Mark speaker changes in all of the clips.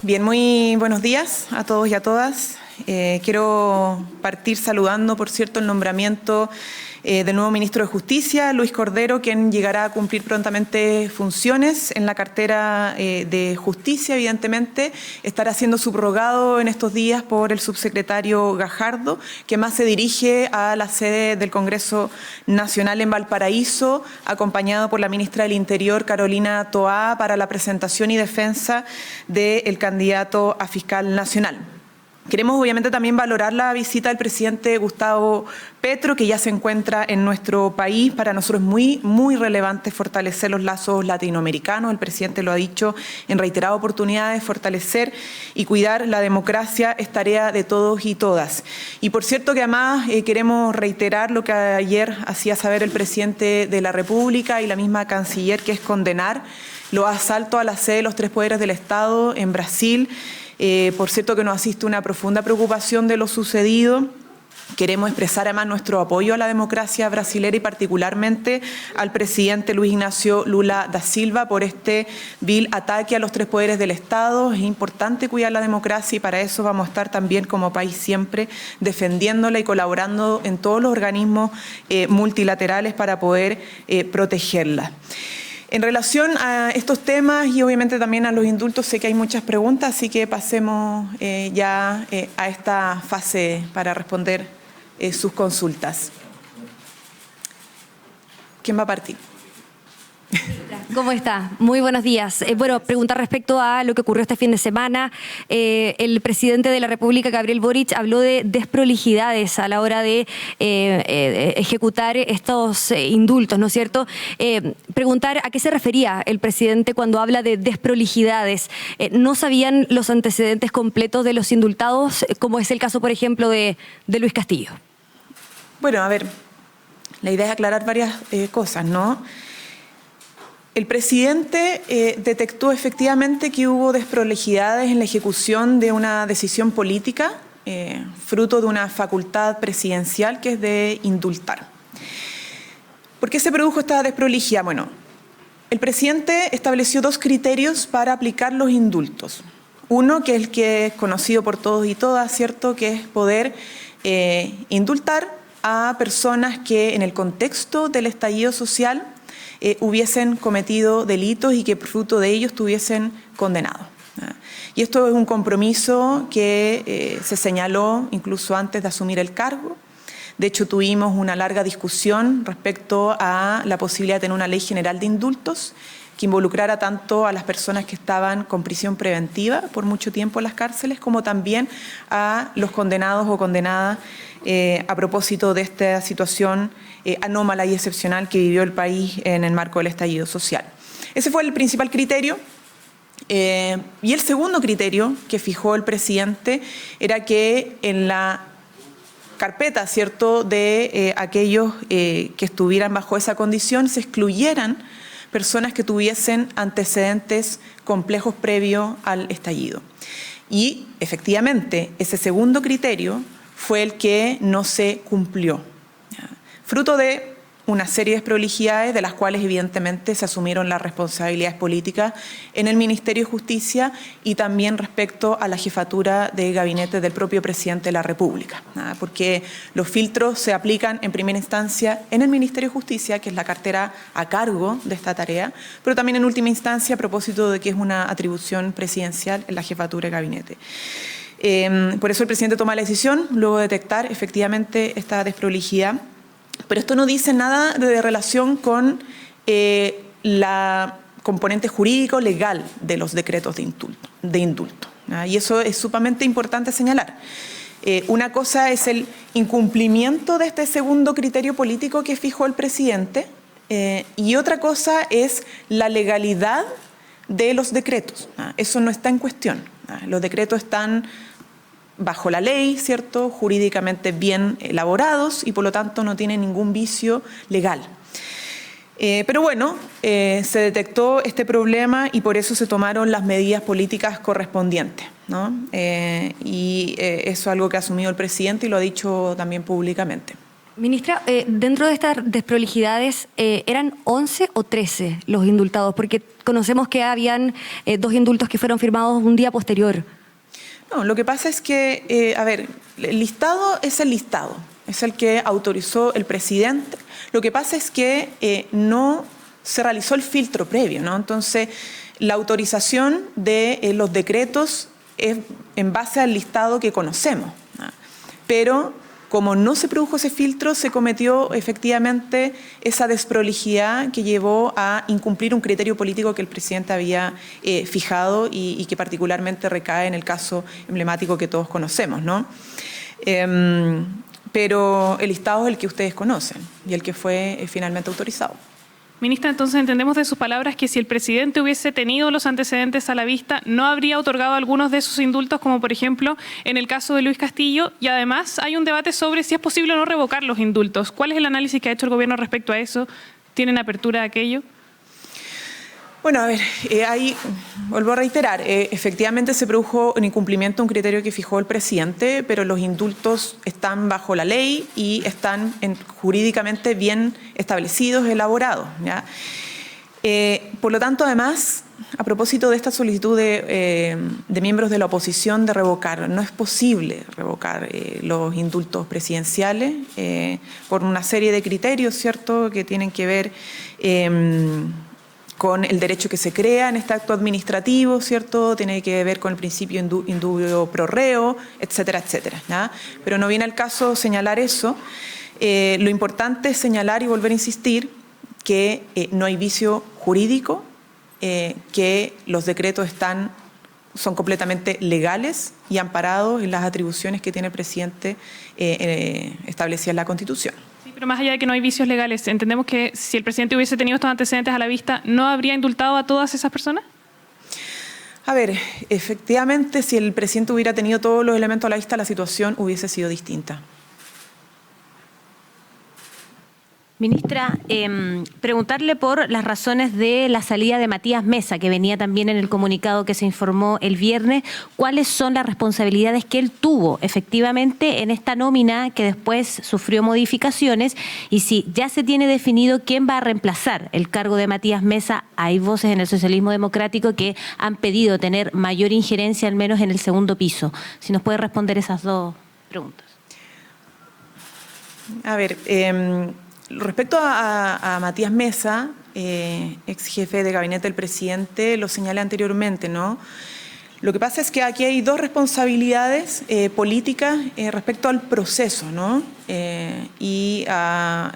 Speaker 1: Bien, muy buenos días a todos y a todas. Quiero partir saludando, por cierto, el nombramiento del nuevo ministro de Justicia, Luis Cordero, quien llegará a cumplir prontamente funciones en la cartera de Justicia. Evidentemente, estará siendo subrogado en estos días por el subsecretario Gajardo, que más se dirige a la sede del Congreso Nacional en Valparaíso, acompañado por la ministra del Interior, Carolina Toá, para la presentación y defensa del candidato a fiscal nacional. Queremos obviamente también valorar la visita del presidente Gustavo Petro, que ya se encuentra en nuestro país. Para nosotros es muy relevante fortalecer los lazos latinoamericanos. El presidente lo ha dicho en reiteradas oportunidades, fortalecer y cuidar la democracia es tarea de todos y todas. Y por cierto que además queremos reiterar lo que ayer hacía saber el presidente de la República y la misma canciller, que es condenar los asaltos a la sede de los tres poderes del Estado en Brasil. Por cierto que nos asiste una profunda preocupación de lo sucedido. Queremos expresar además nuestro apoyo a la democracia brasilera y particularmente al presidente Luis Ignacio Lula da Silva por este vil ataque a los tres poderes del Estado. Es importante cuidar la democracia y para eso vamos a estar también como país siempre defendiéndola y colaborando en todos los organismos multilaterales para poder protegerla. En relación a estos temas y obviamente también a los indultos, sé que hay muchas preguntas, así que pasemos ya a esta fase para responder sus consultas. ¿Quién va a partir?
Speaker 2: ¿Cómo está? Muy buenos días. Bueno, preguntar respecto a lo que ocurrió este fin de semana. El presidente de la República, Gabriel Boric, habló de desprolijidades a la hora de ejecutar estos indultos, ¿no es cierto? Preguntar a qué se refería el presidente cuando habla de desprolijidades. ¿No sabían los antecedentes completos de los indultados, como es el caso, por ejemplo, de Luis Castillo?
Speaker 1: Bueno, a ver, la idea es aclarar varias cosas, ¿no? El presidente detectó efectivamente que hubo desprolijidades en la ejecución de una decisión política, fruto de una facultad presidencial que es de indultar. ¿Por qué se produjo esta desprolijidad? Bueno, el presidente estableció dos criterios para aplicar los indultos. Uno, que es el que es conocido por todos y todas, ¿cierto?, que es poder indultar a personas que en el contexto del estallido social hubiesen cometido delitos y que fruto de ellos estuviesen condenados. Y esto es un compromiso que se señaló incluso antes de asumir el cargo. De hecho, tuvimos una larga discusión respecto a la posibilidad de tener una ley general de indultos que involucrara tanto a las personas que estaban con prisión preventiva por mucho tiempo en las cárceles, como también a los condenados o condenadas a propósito de esta situación anómala y excepcional que vivió el país en el marco del estallido social. Ese fue el principal criterio. Y el segundo criterio que fijó el presidente era que en la carpeta, ¿cierto?, de aquellos que estuvieran bajo esa condición se excluyeran personas que tuviesen antecedentes complejos previo al estallido. Y efectivamente ese segundo criterio fue el que no se cumplió, fruto de una serie de desprolijidades de las cuales evidentemente se asumieron las responsabilidades políticas en el Ministerio de Justicia y también respecto a la jefatura de gabinete del propio presidente de la República, porque los filtros se aplican en primera instancia en el Ministerio de Justicia, que es la cartera a cargo de esta tarea, pero también en última instancia a propósito de que es una atribución presidencial en la jefatura de gabinete. Por eso el presidente toma la decisión, luego de detectar efectivamente esta desprolijidad. Pero esto no dice nada de relación con la componente jurídico-legal de los decretos de indulto. Y eso es sumamente importante señalar. Una cosa es el incumplimiento de este segundo criterio político que fijó el presidente y otra cosa es la legalidad de los decretos. Eso no está en cuestión. Los decretos están bajo la ley, ¿cierto?, jurídicamente bien elaborados y por lo tanto no tienen ningún vicio legal. Pero bueno, se detectó este problema y por eso se tomaron las medidas políticas correspondientes, ¿no? Y eso es algo que ha asumido el presidente y lo ha dicho también públicamente.
Speaker 2: Ministra, dentro de estas desprolijidades, ¿eran 11 o 13 los indultados? Porque conocemos que habían 2 indultos que fueron firmados un día posterior.
Speaker 1: No, lo que pasa es que, el listado es el listado, es el que autorizó el presidente. Lo que pasa es que no se realizó el filtro previo, ¿no? Entonces, la autorización de los decretos es en base al listado que conocemos, ¿no? Pero como no se produjo ese filtro, se cometió efectivamente esa desprolijidad que llevó a incumplir un criterio político que el presidente había fijado y que particularmente recae en el caso emblemático que todos conocemos, ¿no? Pero el listado es el que ustedes conocen y el que fue finalmente autorizado.
Speaker 3: Ministra, entonces entendemos de sus palabras que si el presidente hubiese tenido los antecedentes a la vista, no habría otorgado algunos de esos indultos, como por ejemplo en el caso de Luis Castillo, y además hay un debate sobre si es posible o no revocar los indultos. ¿Cuál es el análisis que ha hecho el gobierno respecto a eso? ¿Tienen apertura a aquello?
Speaker 1: Bueno, ahí vuelvo a reiterar, efectivamente se produjo un incumplimiento de un criterio que fijó el presidente, pero los indultos están bajo la ley y están jurídicamente bien establecidos, elaborados, ¿ya? Por lo tanto, además, a propósito de esta solicitud de miembros de la oposición de revocar, no es posible revocar los indultos presidenciales por una serie de criterios, ¿cierto?, que tienen que ver con el derecho que se crea en este acto administrativo, ¿cierto? Tiene que ver con el principio indubio pro reo, etcétera, etcétera, ¿ya? Pero no viene al caso señalar eso. Lo importante es señalar y volver a insistir que no hay vicio jurídico, que los decretos son completamente legales y amparados en las atribuciones que tiene el presidente establecidas en la Constitución.
Speaker 3: Pero más allá de que no hay vicios legales, ¿entendemos que si el presidente hubiese tenido estos antecedentes a la vista, no habría indultado a todas esas personas?
Speaker 1: A ver, efectivamente, si el presidente hubiera tenido todos los elementos a la vista, la situación hubiese sido distinta.
Speaker 4: Ministra, preguntarle por las razones de la salida de Matías Mesa, que venía también en el comunicado que se informó el viernes. ¿Cuáles son las responsabilidades que él tuvo efectivamente en esta nómina que después sufrió modificaciones? Y si ya se tiene definido quién va a reemplazar el cargo de Matías Mesa, hay voces en el socialismo democrático que han pedido tener mayor injerencia, al menos en el segundo piso. Si nos puede responder esas dos preguntas.
Speaker 1: A ver, respecto a Matías Mesa, ex jefe de gabinete del presidente, lo señalé anteriormente, ¿no? Lo que pasa es que aquí hay dos responsabilidades políticas respecto al proceso, ¿no? Y a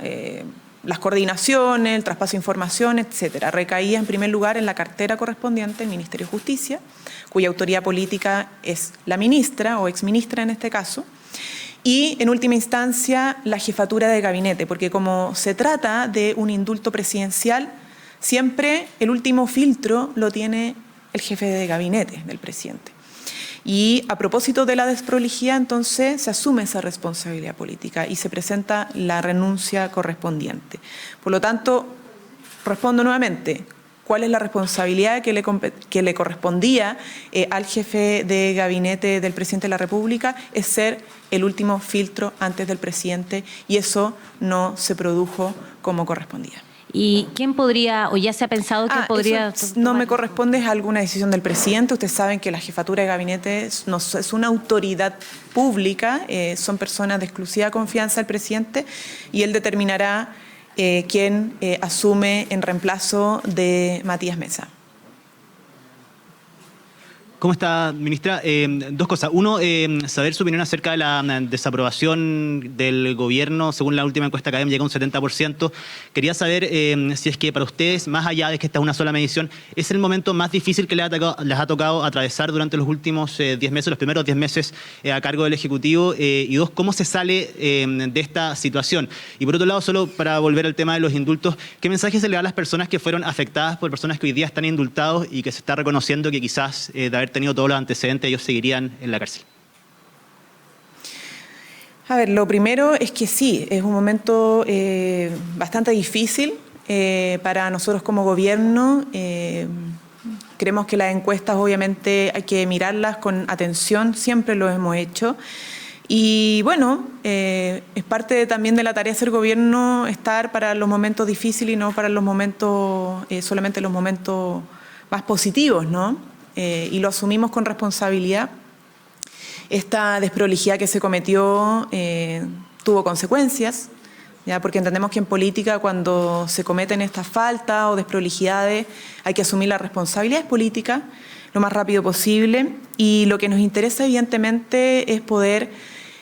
Speaker 1: las coordinaciones, el traspaso de información, etcétera. Recaía en primer lugar en la cartera correspondiente del Ministerio de Justicia, cuya autoría política es la ministra o exministra en este caso. Y, en última instancia, la jefatura de gabinete, porque como se trata de un indulto presidencial, siempre el último filtro lo tiene el jefe de gabinete del presidente. Y a propósito de la desprolijidad, entonces, se asume esa responsabilidad política y se presenta la renuncia correspondiente. Por lo tanto, respondo nuevamente, ¿cuál es la responsabilidad que le correspondía al jefe de gabinete del presidente de la República? Es ser el último filtro antes del presidente, y eso no se produjo como correspondía.
Speaker 4: ¿Y quién podría, o ya se ha pensado quién podría...?
Speaker 1: No me corresponde, es alguna decisión del presidente. Ustedes saben que la jefatura de gabinete es una autoridad pública, son personas de exclusiva confianza del presidente, y él determinará quién asume en reemplazo de Matías Mesa.
Speaker 5: ¿Cómo está, ministra? Dos cosas. Uno, saber su opinión acerca de la desaprobación del gobierno. Según la última encuesta académica, llega a un 70%. Quería saber si es que para ustedes, más allá de que esta es una sola medición, es el momento más difícil que les ha tocado atravesar durante los últimos 10 meses, los primeros 10 meses a cargo del Ejecutivo. Y dos, ¿cómo se sale de esta situación? Y por otro lado, solo para volver al tema de los indultos, ¿qué mensaje se le da a las personas que fueron afectadas por personas que hoy día están indultados y que se está reconociendo que quizás de haber tenido todos los antecedentes, ellos seguirían en la cárcel?
Speaker 1: A ver, lo primero es que sí, es un momento bastante difícil para nosotros como gobierno. Creemos que las encuestas obviamente hay que mirarlas con atención, siempre lo hemos hecho, Y bueno, es parte también de la tarea de ser gobierno estar para los momentos difíciles y no para los momentos, solamente los momentos más positivos, ¿no? Y lo asumimos con responsabilidad. Esta desprolijidad que se cometió tuvo consecuencias, ¿ya? Porque entendemos que en política cuando se cometen estas faltas o desprolijidades hay que asumir las responsabilidades políticas lo más rápido posible, y lo que nos interesa evidentemente es poder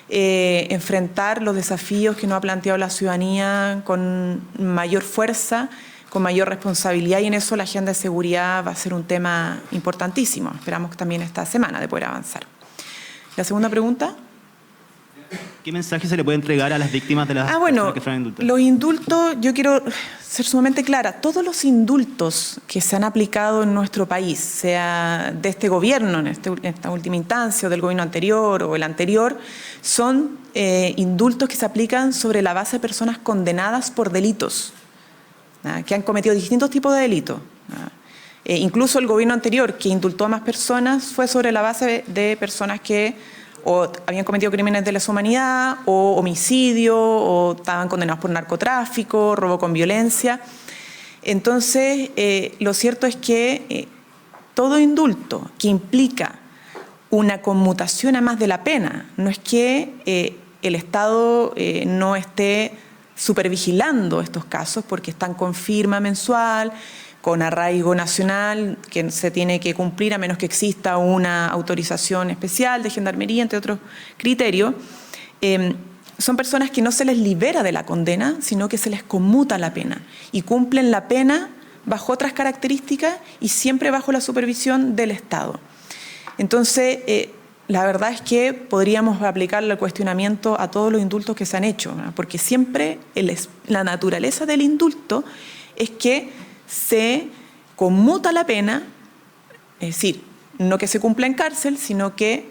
Speaker 1: enfrentar los desafíos que nos ha planteado la ciudadanía con mayor fuerza, con mayor responsabilidad, y en eso la agenda de seguridad va a ser un tema importantísimo. Esperamos también esta semana de poder avanzar. La segunda pregunta.
Speaker 5: ¿Qué mensaje se le puede entregar a las víctimas de las personas que fueron indultadas?
Speaker 1: Los indultos, yo quiero ser sumamente clara, todos los indultos que se han aplicado en nuestro país, sea de este gobierno en esta última instancia o del gobierno anterior o el anterior, son indultos que se aplican sobre la base de personas condenadas por delitos, que han cometido distintos tipos de delitos. Incluso el gobierno anterior, que indultó a más personas, fue sobre la base de personas que o habían cometido crímenes de lesa humanidad, o homicidio, o estaban condenados por narcotráfico, robo con violencia. Entonces, lo cierto es que todo indulto que implica una conmutación a más de la pena, no es que el Estado no esté supervigilando estos casos porque están con firma mensual, con arraigo nacional, que se tiene que cumplir a menos que exista una autorización especial de gendarmería, entre otros criterios. Son personas que no se les libera de la condena, sino que se les conmuta la pena y cumplen la pena bajo otras características y siempre bajo la supervisión del Estado. Entonces, la verdad es que podríamos aplicarle el cuestionamiento a todos los indultos que se han hecho, ¿no? Porque siempre la naturaleza del indulto es que se conmuta la pena, es decir, no que se cumpla en cárcel, sino que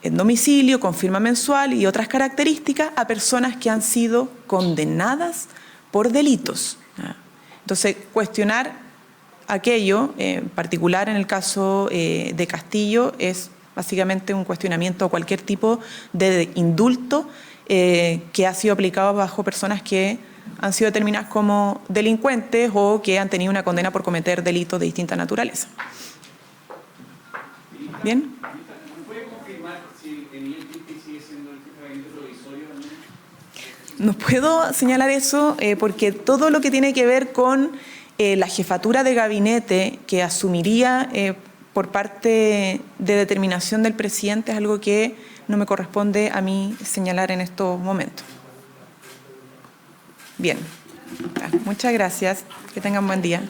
Speaker 1: en domicilio, con firma mensual y otras características a personas que han sido condenadas por delitos. Entonces, cuestionar aquello, en particular en el caso de Castillo, es básicamente un cuestionamiento a cualquier tipo de indulto que ha sido aplicado bajo personas que han sido determinadas como delincuentes o que han tenido una condena por cometer delitos de distinta naturaleza. ¿Bien?
Speaker 6: ¿Puede confirmar si Emilio Quispe sigue siendo el jefe de gabinete provisorio también?
Speaker 1: No puedo señalar eso porque todo lo que tiene que ver con la jefatura de gabinete que asumiría por parte de determinación del presidente es algo que no me corresponde a mí señalar en estos momentos. Bien, muchas gracias. Que tengan buen día.